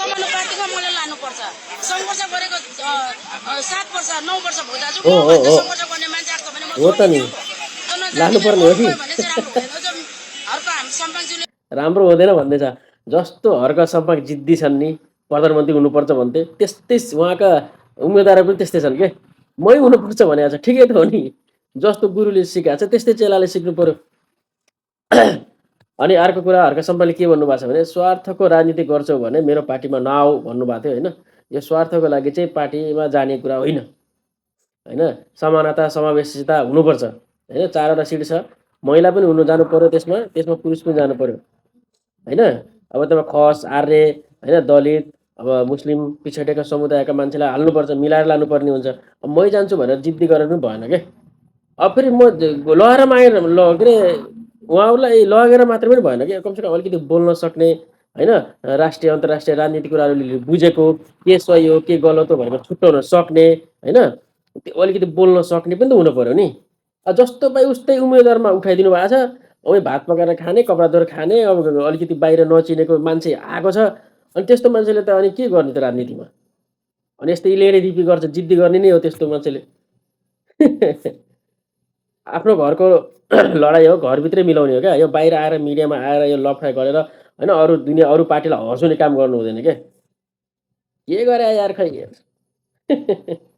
समानुपातिकमा मैले लानुपर्छ। सङ्घर्ष गरेको 7 वर्ष 9 वर्ष भयो दाजु। हो हो मभन्दा हो सङ्घर्ष गर्ने मान्छे आएको छ भने म हो त नि, छोडिदिन्छु। त्यो नजाने लानुपर्ने हो अरू कि। गयो भने चाहिँ राम्रो हुँदैन। त्यो हर्क हामी सम्पाङज्यूले राम्रो हुँदैन भन्दैछ। जस्तो हर्क सम्पाङ जिद्दी छन् नि, प्रधानमन्त्री हुनुपर्छ भन्थे, त्यस्तै उहाँका उम्मेदवार पनि त्यस्तै छन् के। मै हुनुपर्छ भनेको छ, ठिकै त हो नि। जस्तो गुरुले सिकाएको छ त्यस्तै चेलाले सिक्नु पर्यो। अनि अर्को कुरा हर्क सम्पाङले के भन्नुभएको छ भने, स्वार्थको राजनीति गर्छौ भने मेरो पार्टीमा नआऊ भन्नुभएको थियो होइन। यो स्वार्थको लागि चाहिँ पार्टीमा जाने कुरा होइन होइन। समानता समावेशिता हुनुपर्छ होइन। 4वटा सिट छ, महिला पनि हुनु जानु पर्यो, त्यसमा त्यसमा पुरुष पनि जानु पर्यो होइन। अब त्यसमा खस आर्य होइन, दलित, अब मुस्लिम पिछडिएका समुदायका मान्छेलाई हाल्नुपर्छ, मिलाएर लानुपर्ने हुन्छ। अब मै जान्छु भनेर जिद्दी गरेर पनि भएन क्या। अब फेरि म लगेर मागेर के अरे उहाँहरूलाई लगेर मात्र पनि भएन कि, कमसेकम अलिकति बोल्न सक्ने होइन, राष्ट्रिय अन्तर्राष्ट्रिय राजनीतिक कुराहरू बुझेको, के सही हो के गलत हो भनेर छुट्याउन सक्ने होइन, त्यो अलिकति बोल्न सक्ने पनि त हुनु पर्यो नि। जस्तो पाइ उस्तै उम्मेदवारमा उठाइदिनु भएको छ। अब भात पकाएर खाने, कपडा धोएर खाने, अब अलिकति बाहिर नचिनेको मान्छे आएको छ। अनि त्यस्तो मान्छेले त अनि के गर्ने त राजनीतिमा। अनि यस्तै इलेरी दिपी गर्छ, जिद्दी गर्ने नै हो त्यस्तो मान्छेले। आफ्नो घरको लडाइँ हो, घरभित्रै मिलाउने हो क्या। यो बाहिर आएर मिडियामा आएर यो लफाइ गरेर होइन, अरू दुनियाँ अरू पार्टीलाई हँसाउने काम गर्नु हुँदैन क्या। के गरे यार खै।